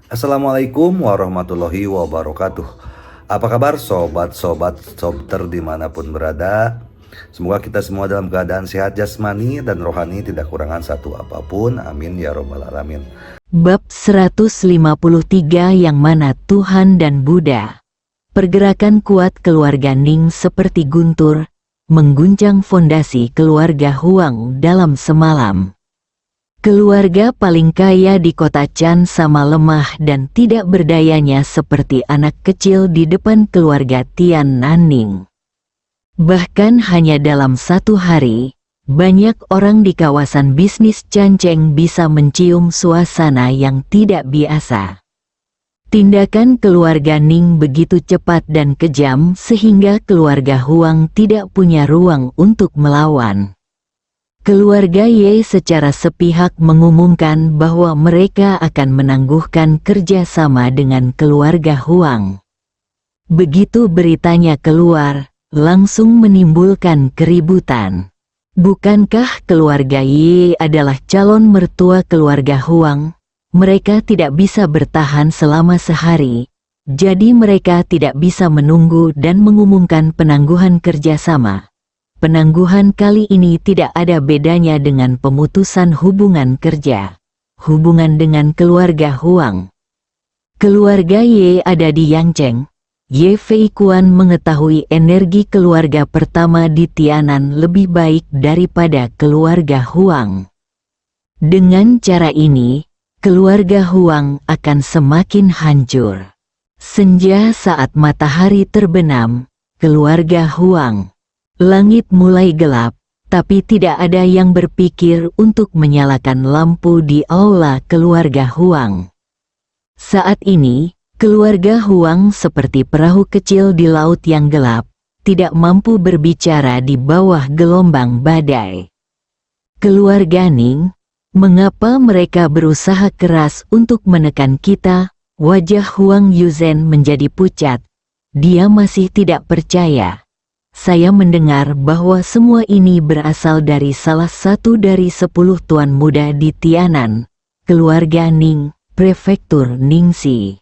Assalamualaikum warahmatullahi wabarakatuh. Apa kabar sobat-sobat sobter dimanapun berada? Semoga kita semua dalam keadaan sehat jasmani dan rohani, tidak kurangan satu apapun. Amin ya robbal alamin. Bab 153 yang mana Tuhan dan Buddha. Pergerakan kuat keluarga Ning seperti guntur, mengguncang fondasi keluarga Huang dalam semalam. Keluarga paling kaya di kota Chan sama lemah dan tidak berdayanya seperti anak kecil di depan keluarga Tian Nanning. Bahkan hanya dalam satu hari, banyak orang di kawasan bisnis Canceng bisa mencium suasana yang tidak biasa. Tindakan keluarga Ning begitu cepat dan kejam sehingga keluarga Huang tidak punya ruang untuk melawan. Keluarga Ye secara sepihak mengumumkan bahwa mereka akan menangguhkan kerjasama dengan keluarga Huang. Begitu beritanya keluar, langsung menimbulkan keributan. Bukankah keluarga Ye adalah calon mertua keluarga Huang? Mereka tidak bisa bertahan selama sehari, jadi mereka tidak bisa menunggu dan mengumumkan penangguhan kerjasama. Penangguhan kali ini tidak ada bedanya dengan pemutusan hubungan kerja. Hubungan dengan keluarga Huang. Keluarga Ye ada di Yangcheng. Ye Feikuan mengetahui energi keluarga pertama di Tianan lebih baik daripada keluarga Huang. Dengan cara ini, keluarga Huang akan semakin hancur. Senja saat matahari terbenam, keluarga Huang. Langit mulai gelap, tapi tidak ada yang berpikir untuk menyalakan lampu di aula keluarga Huang. Saat ini, keluarga Huang seperti perahu kecil di laut yang gelap, tidak mampu berbicara di bawah gelombang badai. Keluarga Ning, mengapa mereka berusaha keras untuk menekan kita? Wajah Huang Yuzhen menjadi pucat. Dia masih tidak percaya. Saya mendengar bahwa semua ini berasal dari salah satu dari 10 tuan muda di Tianan, keluarga Ning, prefektur Ningxi.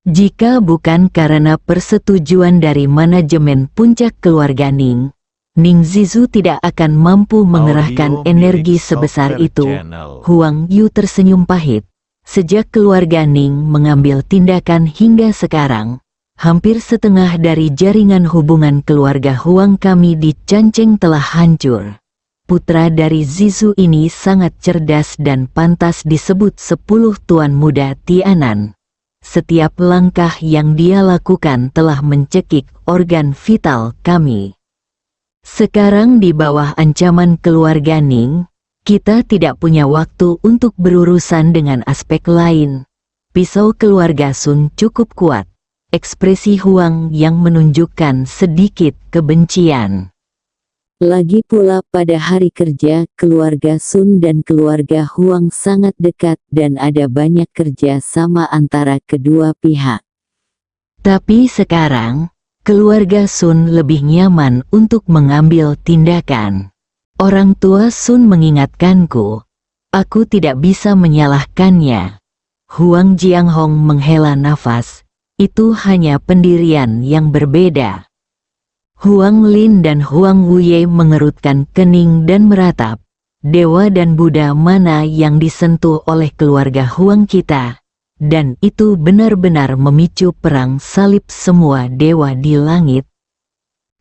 Jika bukan karena persetujuan dari manajemen puncak keluarga Ning, Ning Zizu tidak akan mampu mengerahkan energi sebesar itu. Huang Yu tersenyum pahit. Sejak keluarga Ning mengambil tindakan hingga sekarang, hampir setengah dari jaringan hubungan keluarga Huang kami di Canceng telah hancur. Putra dari Zizu ini sangat cerdas dan pantas disebut 10 tuan muda Tianan. Setiap langkah yang dia lakukan telah mencekik organ vital kami. Sekarang di bawah ancaman keluarga Ning, kita tidak punya waktu untuk berurusan dengan aspek lain. Pisau keluarga Sun cukup kuat. Ekspresi Huang yang menunjukkan sedikit kebencian. Lagi pula pada hari kerja, keluarga Sun dan keluarga Huang sangat dekat dan ada banyak kerja sama antara kedua pihak. Tapi sekarang, keluarga Sun lebih nyaman untuk mengambil tindakan. Orang tua Sun mengingatkanku, aku tidak bisa menyalahkannya. Huang Jianghong menghela nafas. Itu hanya pendirian yang berbeda. Huang Lin dan Huang Wuye mengerutkan kening dan meratap. Dewa dan Buddha mana yang disentuh oleh keluarga Huang kita? Dan itu benar-benar memicu perang salib semua dewa di langit.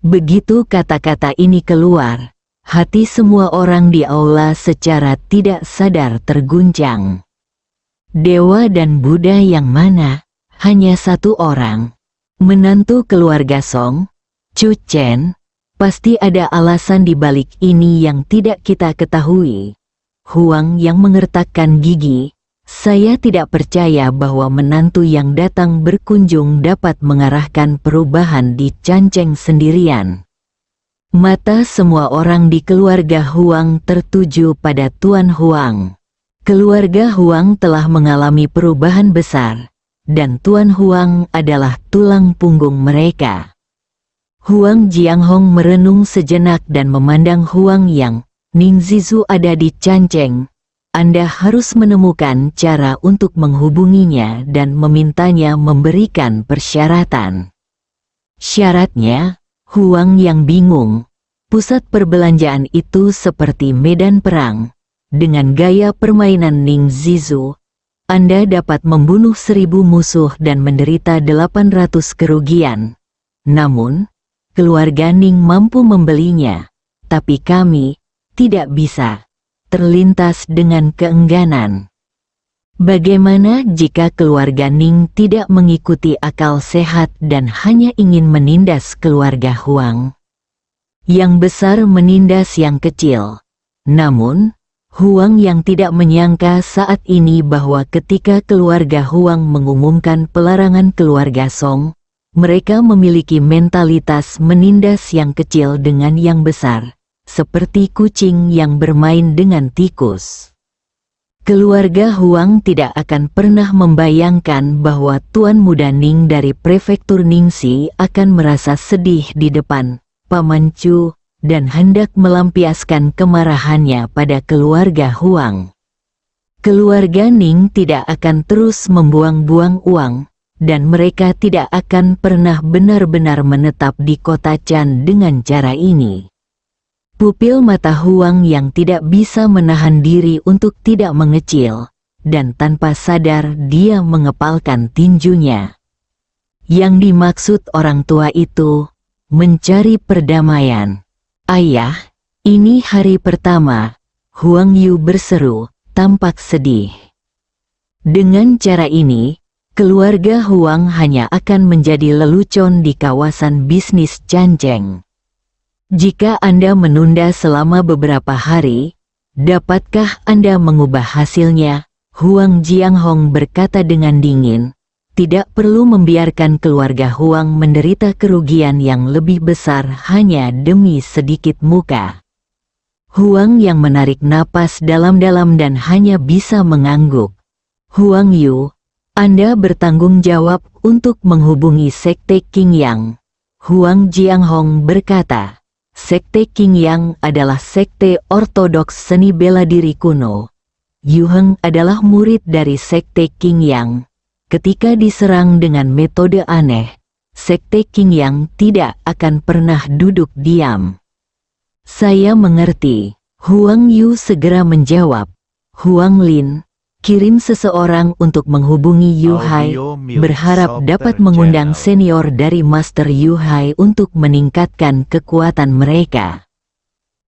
Begitu kata-kata ini keluar, hati semua orang di aula secara tidak sadar terguncang. Dewa dan Buddha yang mana? Hanya satu orang, menantu keluarga Song, Chu Chen. Pasti ada alasan di balik ini yang tidak kita ketahui. Huang yang mengertakkan gigi, saya tidak percaya bahwa menantu yang datang berkunjung dapat mengarahkan perubahan di Canceng sendirian. Mata semua orang di keluarga Huang tertuju pada Tuan Huang. Keluarga Huang telah mengalami perubahan besar. Dan Tuan Huang adalah tulang punggung mereka. Huang Jianghong merenung sejenak dan memandang Huang Yang. Ning Zizu ada di Canceng. Anda harus menemukan cara untuk menghubunginya dan memintanya memberikan persyaratan. Syaratnya, Huang yang bingung. Pusat perbelanjaan itu seperti medan perang. Dengan gaya permainan Ning Zizu, Anda dapat membunuh 1000 musuh dan menderita 800 kerugian. Namun, keluarga Ning mampu membelinya, tapi kami tidak bisa. Terlintas dengan keengganan. Bagaimana jika keluarga Ning tidak mengikuti akal sehat dan hanya ingin menindas keluarga Huang? Yang besar menindas yang kecil. Namun, Huang yang tidak menyangka saat ini bahwa ketika keluarga Huang mengumumkan pelarangan keluarga Song, mereka memiliki mentalitas menindas yang kecil dengan yang besar. Seperti kucing yang bermain dengan tikus. Keluarga Huang tidak akan pernah membayangkan bahwa Tuan Muda Ning dari Prefektur Ningxi akan merasa sedih di depan Paman Chu dan hendak melampiaskan kemarahannya pada keluarga Huang. Keluarga Ning tidak akan terus membuang-buang uang, dan mereka tidak akan pernah benar-benar menetap di kota Chan dengan cara ini. Pupil mata Huang yang tidak bisa menahan diri untuk tidak mengecil, dan tanpa sadar dia mengepalkan tinjunya. Yang dimaksud orang tua itu, mencari perdamaian. Ayah, ini hari pertama, Huang Yu berseru, tampak sedih. Dengan cara ini, keluarga Huang hanya akan menjadi lelucon di kawasan bisnis Chancheng. Jika Anda menunda selama beberapa hari, dapatkah Anda mengubah hasilnya? Huang Jianghong berkata dengan dingin, tidak perlu membiarkan keluarga Huang menderita kerugian yang lebih besar hanya demi sedikit muka. Huang yang menarik napas dalam-dalam dan hanya bisa mengangguk. Huang Yu, Anda bertanggung jawab untuk menghubungi Sekte Qingyang. Huang Jianghong berkata, Sekte Qingyang adalah sekte ortodoks seni bela diri kuno. Yu Heng adalah murid dari Sekte Qingyang. Ketika diserang dengan metode aneh, Sekte Qingyang tidak akan pernah duduk diam. Saya mengerti. Huang Yu segera menjawab. Huang Lin, kirim seseorang untuk menghubungi Yu Hai, berharap dapat mengundang senior dari Master Yu Hai untuk meningkatkan kekuatan mereka.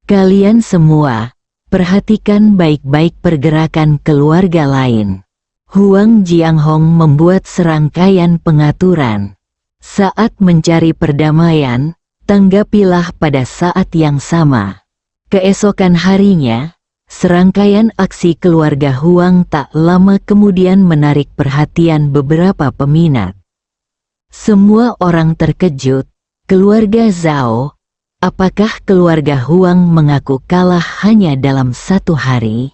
Kalian semua, perhatikan baik-baik pergerakan keluarga lain. Huang Jianghong membuat serangkaian pengaturan. Saat mencari perdamaian, tanggapilah pada saat yang sama. Keesokan harinya, serangkaian aksi keluarga Huang tak lama kemudian menarik perhatian beberapa peminat. Semua orang terkejut. Keluarga Zhao, apakah keluarga Huang mengaku kalah hanya dalam 1 hari?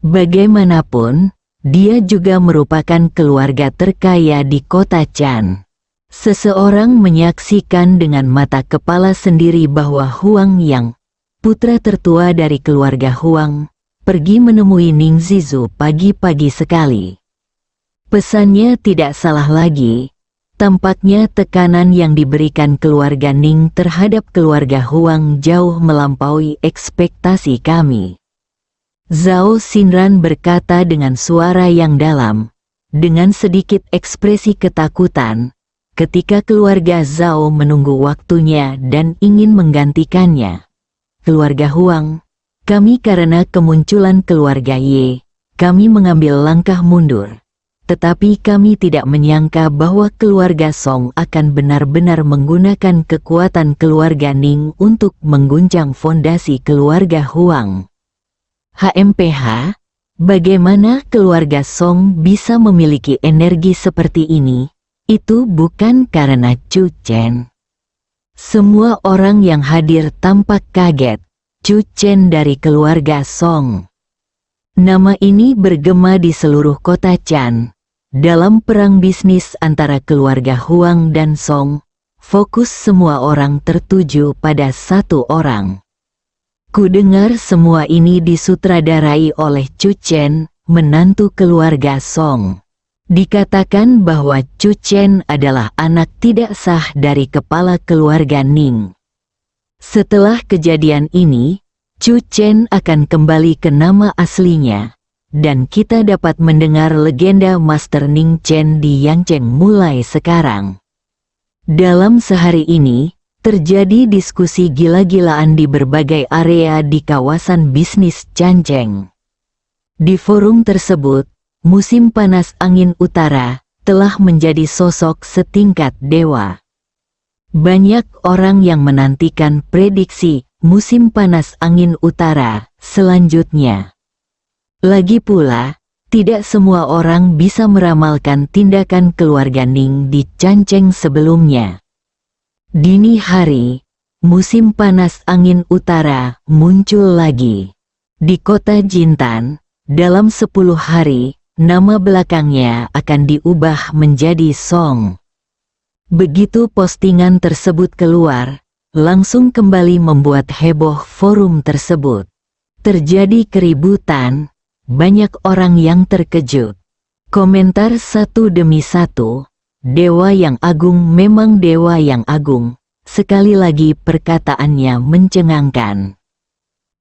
Bagaimanapun, dia juga merupakan keluarga terkaya di kota Chan. Seseorang menyaksikan dengan mata kepala sendiri bahwa Huang Yang, putra tertua dari keluarga Huang, pergi menemui Ning Zizu pagi-pagi sekali. Pesannya tidak salah lagi. Tampaknya tekanan yang diberikan keluarga Ning terhadap keluarga Huang jauh melampaui ekspektasi kami. Zhao Xinran berkata dengan suara yang dalam, dengan sedikit ekspresi ketakutan, ketika keluarga Zhao menunggu waktunya dan ingin menggantikannya. Keluarga Huang, kami karena kemunculan keluarga Ye, kami mengambil langkah mundur. Tetapi kami tidak menyangka bahwa keluarga Song akan benar-benar menggunakan kekuatan keluarga Ning untuk mengguncang fondasi keluarga Huang. HMPH, bagaimana keluarga Song bisa memiliki energi seperti ini? Itu bukan karena Chu Chen. Semua orang yang hadir tampak kaget. Chu Chen dari keluarga Song. Nama ini bergema di seluruh kota Chan. Dalam perang bisnis antara keluarga Huang dan Song, fokus semua orang tertuju pada satu orang. Kudengar semua ini disutradarai oleh Chu Chen, menantu keluarga Song. Dikatakan bahwa Chu Chen adalah anak tidak sah dari kepala keluarga Ning. Setelah kejadian ini, Chu Chen akan kembali ke nama aslinya, dan kita dapat mendengar legenda Master Ning Chen di Yangcheng mulai sekarang. Dalam sehari ini, terjadi diskusi gila-gilaan di berbagai area di kawasan bisnis Changcheng. Di forum tersebut, musim panas angin utara telah menjadi sosok setingkat dewa. Banyak orang yang menantikan prediksi musim panas angin utara selanjutnya. Lagi pula, tidak semua orang bisa meramalkan tindakan keluarga Ning di Changcheng sebelumnya. Dini hari, musim panas angin utara muncul lagi. Di kota Jintan, dalam 10 hari, nama belakangnya akan diubah menjadi Song. Begitu postingan tersebut keluar, langsung kembali membuat heboh forum tersebut. Terjadi keributan, banyak orang yang terkejut. Komentar satu demi satu. Dewa yang agung memang dewa yang agung. Sekali lagi perkataannya mencengangkan.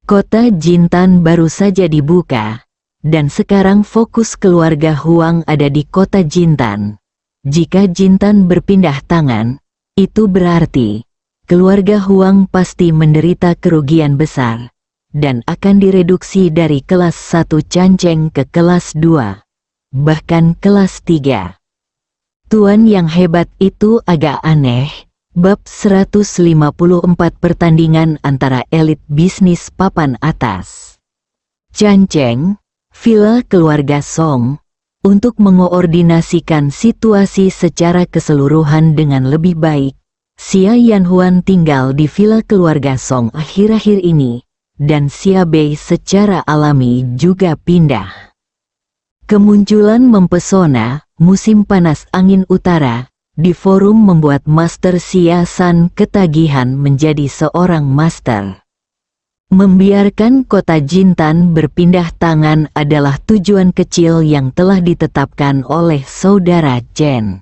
Kota Jintan baru saja dibuka, dan sekarang fokus keluarga Huang ada di kota Jintan. Jika Jintan berpindah tangan, itu berarti keluarga Huang pasti menderita kerugian besar, dan akan direduksi dari kelas 1 Changcheng ke kelas 2, bahkan kelas 3. Tuan yang hebat itu agak aneh. Bab 154 pertandingan antara elit bisnis papan atas. Changcheng, villa keluarga Song, untuk mengoordinasikan situasi secara keseluruhan dengan lebih baik. Xia Yanhuan tinggal di villa keluarga Song akhir-akhir ini, dan Xia Bei secara alami juga pindah. Kemunculan mempesona musim panas angin utara di forum membuat Master Xia San ketagihan menjadi seorang master. Membiarkan kota Jintan berpindah tangan adalah tujuan kecil yang telah ditetapkan oleh saudara Chen.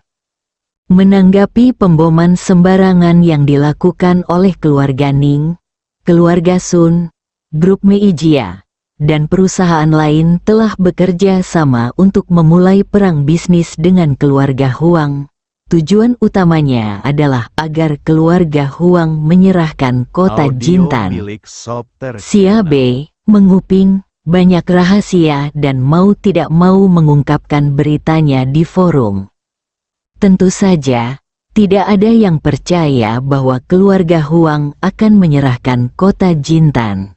Menanggapi pemboman sembarangan yang dilakukan oleh keluarga Ning, keluarga Sun, grup Meijia, dan perusahaan lain telah bekerja sama untuk memulai perang bisnis dengan keluarga Huang. Tujuan utamanya adalah agar keluarga Huang menyerahkan kota Jintan. Xia Bei menguping banyak rahasia dan mau tidak mau mengungkapkan beritanya di forum. Tentu saja, tidak ada yang percaya bahwa keluarga Huang akan menyerahkan kota Jintan.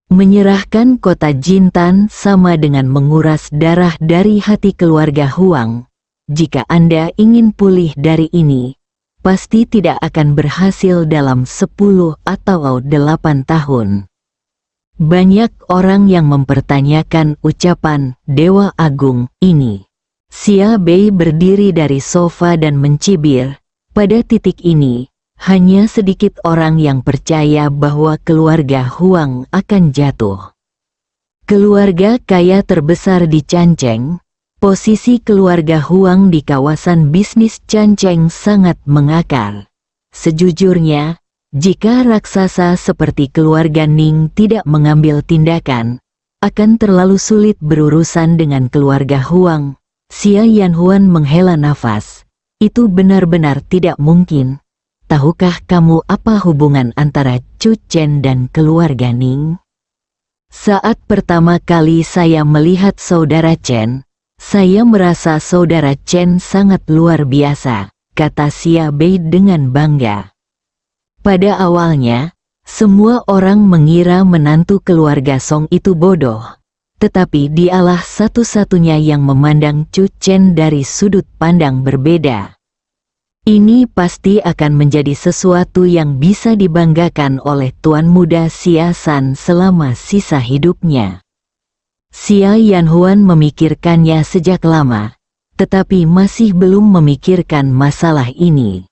Menyerahkan kota Jintan sama dengan menguras darah dari hati keluarga Huang. Jika Anda ingin pulih dari ini, pasti tidak akan berhasil dalam 10 atau 8 tahun. Banyak orang yang mempertanyakan ucapan Dewa Agung ini. Xia Bei berdiri dari sofa dan mencibir. Pada titik ini, hanya sedikit orang yang percaya bahwa keluarga Huang akan jatuh. Keluarga kaya terbesar di Changcheng. Posisi keluarga Huang di kawasan bisnis Changcheng sangat mengakar. Sejujurnya, jika raksasa seperti keluarga Ning tidak mengambil tindakan, akan terlalu sulit berurusan dengan keluarga Huang. Xia Yanhuan menghela nafas. Itu benar-benar tidak mungkin. Tahukah kamu apa hubungan antara Chu Chen dan keluarga Ning? Saat pertama kali saya melihat saudara Chen, saya merasa saudara Chen sangat luar biasa, kata Xia Bei dengan bangga. Pada awalnya, semua orang mengira menantu keluarga Song itu bodoh, tetapi dialah satu-satunya yang memandang Chu Chen dari sudut pandang berbeda. Ini pasti akan menjadi sesuatu yang bisa dibanggakan oleh tuan muda Xia San selama sisa hidupnya. Xia Yanhuan memikirkannya sejak lama, tetapi masih belum memikirkan masalah ini.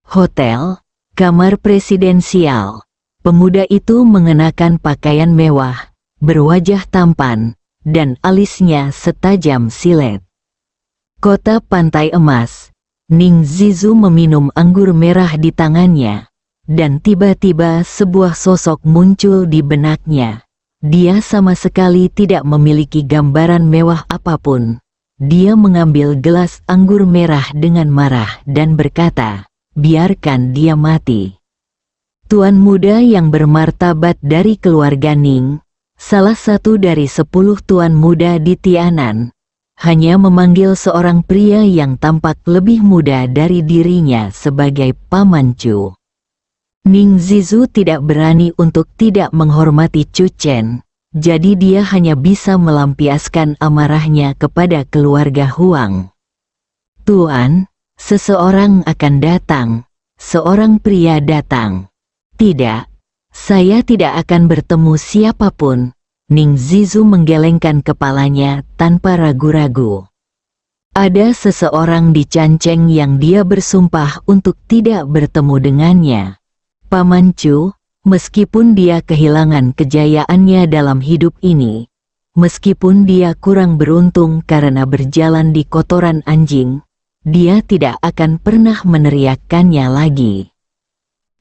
Hotel, kamar presidensial, Pemuda itu mengenakan pakaian mewah, berwajah tampan, dan alisnya setajam silet. Kota Pantai Emas. Ning Zizu meminum anggur merah di tangannya, dan tiba-tiba sebuah sosok muncul di benaknya. Dia sama sekali tidak memiliki gambaran mewah apapun. Dia mengambil gelas anggur merah dengan marah dan berkata, "Biarkan dia mati." Tuan muda yang bermartabat dari keluarga Ning, salah satu dari 10 tuan muda di Tianan, hanya memanggil seorang pria yang tampak lebih muda dari dirinya sebagai Paman Chu. Ning Zizu tidak berani untuk tidak menghormati Chu Chen, jadi dia hanya bisa melampiaskan amarahnya kepada keluarga Huang. "Tuan, seseorang akan datang." Seorang pria datang. "Tidak, saya tidak akan bertemu siapapun." Ning Zizu menggelengkan kepalanya tanpa ragu-ragu. Ada seseorang di Canceng yang dia bersumpah untuk tidak bertemu dengannya. Paman Chu, meskipun dia kehilangan kejayaannya dalam hidup ini, meskipun dia kurang beruntung karena berjalan di kotoran anjing, dia tidak akan pernah meneriakkannya lagi.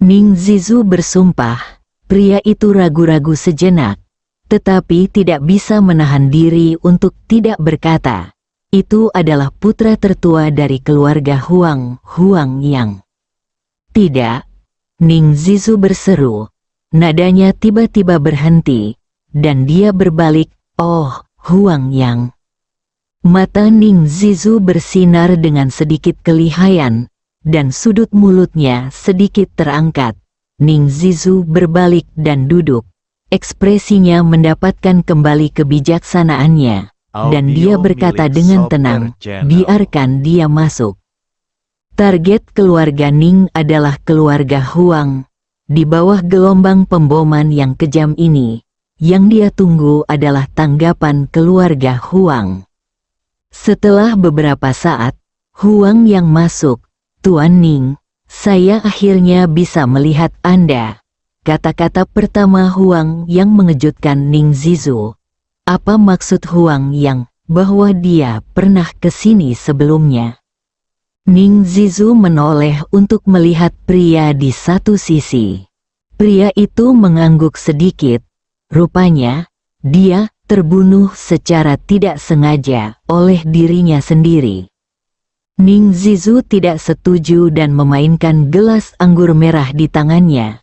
Ning Zizu bersumpah. Pria itu ragu-ragu sejenak, tetapi tidak bisa menahan diri untuk tidak berkata, "Itu adalah putra tertua dari keluarga Huang, Huang Yang." "Tidak," Ning Zizu berseru. Nadanya tiba-tiba berhenti, dan dia berbalik, "Oh, Huang Yang." Mata Ning Zizu bersinar dengan sedikit kelihayan, dan sudut mulutnya sedikit terangkat. Ning Zizu berbalik dan duduk. Ekspresinya mendapatkan kembali kebijaksanaannya, dan dia berkata dengan tenang, "Biarkan dia masuk." Target keluarga Ning adalah keluarga Huang. Di bawah gelombang pemboman yang kejam ini, yang dia tunggu adalah tanggapan keluarga Huang. Setelah beberapa saat, Huang yang masuk. "Tuan Ning, saya akhirnya bisa melihat Anda." Kata-kata pertama Huang yang mengejutkan Ning Zizu. Apa maksud Huang yang bahwa dia pernah ke sini sebelumnya? Ning Zizu menoleh untuk melihat pria di satu sisi. Pria itu mengangguk sedikit. Rupanya, dia terbunuh secara tidak sengaja oleh dirinya sendiri. Ning Zizu tidak setuju dan memainkan gelas anggur merah di tangannya.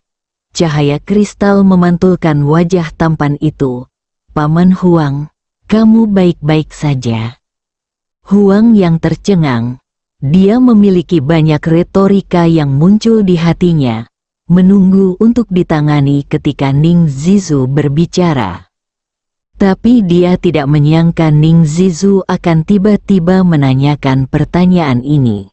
Cahaya kristal memantulkan wajah tampan itu. "Paman Huang, kamu baik-baik saja?" Huang yang tercengang. Dia memiliki banyak retorika yang muncul di hatinya, menunggu untuk ditangani ketika Ning Zizu berbicara. Tapi dia tidak menyangka Ning Zizu akan tiba-tiba menanyakan pertanyaan ini.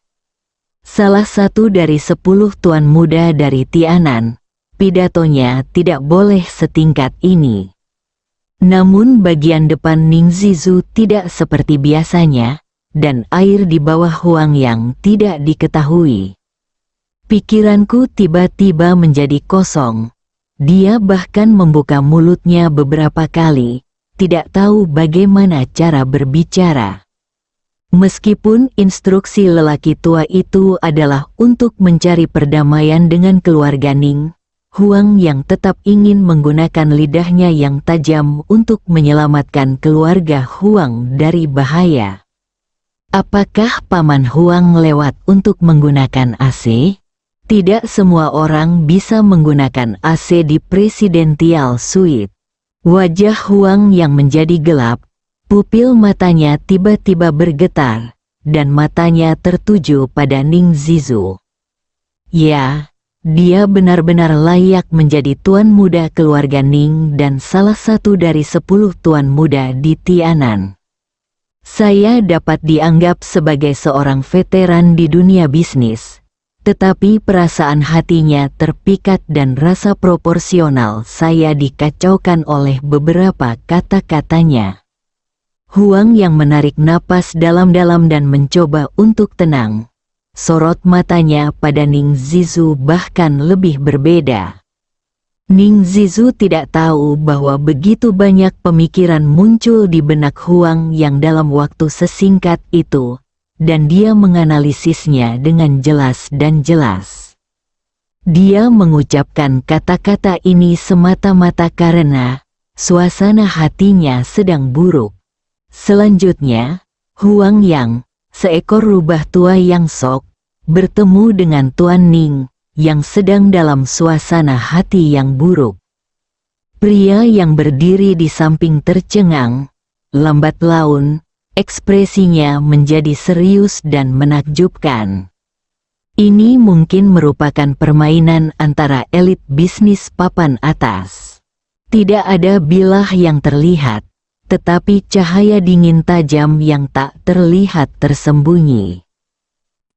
Salah satu dari 10 tuan muda dari Tianan, pidatonya tidak boleh setingkat ini. Namun bagian depan Ning Zizu tidak seperti biasanya, dan air di bawah Huang yang tidak diketahui. Pikiranku tiba-tiba menjadi kosong. Dia bahkan membuka mulutnya beberapa kali, tidak tahu bagaimana cara berbicara. Meskipun instruksi lelaki tua itu adalah untuk mencari perdamaian dengan keluarga Ning, Huang yang tetap ingin menggunakan lidahnya yang tajam untuk menyelamatkan keluarga Huang dari bahaya. Apakah Paman Huang lewat untuk menggunakan AC? Tidak semua orang bisa menggunakan AC di Presidential Suite. Wajah Huang yang menjadi gelap, pupil matanya tiba-tiba bergetar, dan matanya tertuju pada Ning Zizu. Ya, dia benar-benar layak menjadi tuan muda keluarga Ning dan salah satu dari 10 tuan muda di Tianan. Saya dapat dianggap sebagai seorang veteran di dunia bisnis, tetapi perasaan hatinya terpikat dan rasa proporsional saya dikacaukan oleh beberapa kata-katanya. Huang yang menarik napas dalam-dalam dan mencoba untuk tenang. Sorot matanya pada Ning Zizu bahkan lebih berbeda. Ning Zizu tidak tahu bahwa begitu banyak pemikiran muncul di benak Huang yang dalam waktu sesingkat itu, dan dia menganalisisnya dengan jelas dan jelas. Dia mengucapkan kata-kata ini semata-mata karena suasana hatinya sedang buruk. Selanjutnya, Huang Yang, seekor rubah tua yang sok, bertemu dengan Tuan Ning, yang sedang dalam suasana hati yang buruk. Pria yang berdiri di samping tercengang, lambat laun, ekspresinya menjadi serius dan menakjubkan. Ini mungkin merupakan permainan antara elit bisnis papan atas. Tidak ada bilah yang terlihat, tetapi cahaya dingin tajam yang tak terlihat tersembunyi.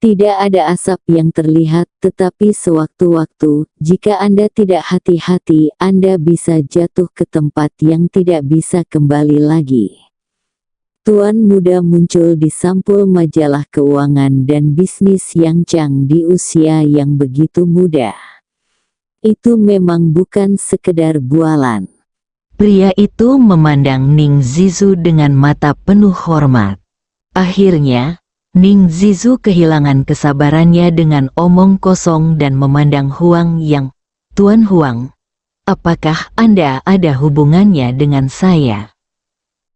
Tidak ada asap yang terlihat, tetapi sewaktu-waktu, jika Anda tidak hati-hati, Anda bisa jatuh ke tempat yang tidak bisa kembali lagi. Tuan muda muncul di sampul majalah keuangan dan bisnis Yang Chang di usia yang begitu muda. Itu memang bukan sekedar bualan. Pria itu memandang Ning Zizu dengan mata penuh hormat. Akhirnya, Ning Zizu kehilangan kesabarannya dengan omong kosong dan memandang Huang Yang. Tuan Huang, apakah Anda ada hubungannya dengan saya?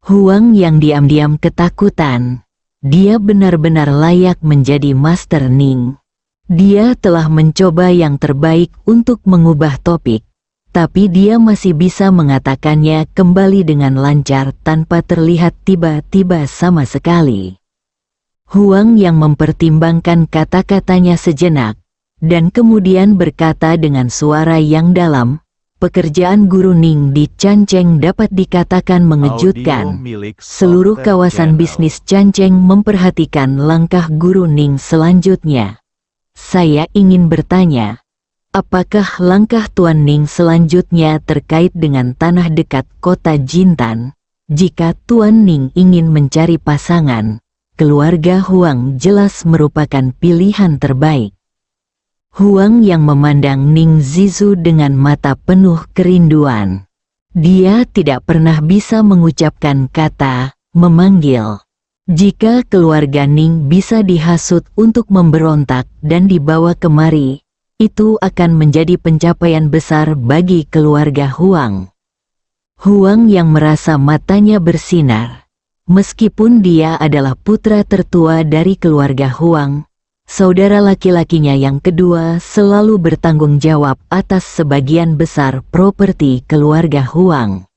Huang Yang diam-diam ketakutan. Dia benar-benar layak menjadi Master Ning. Dia telah mencoba yang terbaik untuk mengubah topik, tapi dia masih bisa mengatakannya kembali dengan lancar tanpa terlihat tiba-tiba sama sekali. Huang Yang mempertimbangkan kata-katanya sejenak, dan kemudian berkata dengan suara yang dalam, pekerjaan Guru Ning di Canceng dapat dikatakan mengejutkan. Seluruh kawasan bisnis Canceng memperhatikan langkah Guru Ning selanjutnya. Saya ingin bertanya, apakah langkah Tuan Ning selanjutnya terkait dengan tanah dekat kota Jintan? Jika Tuan Ning ingin mencari pasangan, keluarga Huang jelas merupakan pilihan terbaik. Huang Yang memandang Ning Zizu dengan mata penuh kerinduan. Dia tidak pernah bisa mengucapkan kata memanggil. Jika keluarga Ning bisa dihasut untuk memberontak dan dibawa kemari, itu akan menjadi pencapaian besar bagi keluarga Huang. Huang Yang merasa matanya bersinar. Meskipun dia adalah putra tertua dari keluarga Huang, saudara laki-lakinya yang kedua selalu bertanggung jawab atas sebagian besar properti keluarga Huang.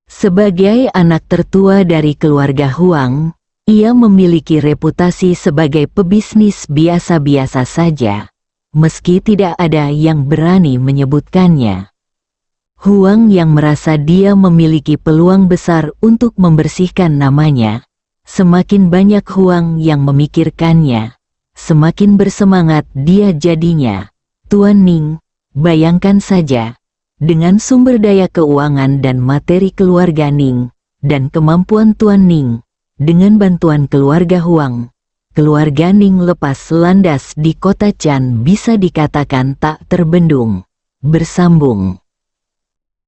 Sebagai anak tertua dari keluarga Huang, ia memiliki reputasi sebagai pebisnis biasa-biasa saja, meski tidak ada yang berani menyebutkannya. Huang Yang merasa dia memiliki peluang besar untuk membersihkan namanya. Semakin banyak Huang Yang memikirkannya, semakin bersemangat dia jadinya. Tuan Ning, bayangkan saja, dengan sumber daya keuangan dan materi keluarga Ning, dan kemampuan Tuan Ning, dengan bantuan keluarga Huang, keluarga Ning lepas landas di kota Chan bisa dikatakan tak terbendung, bersambung.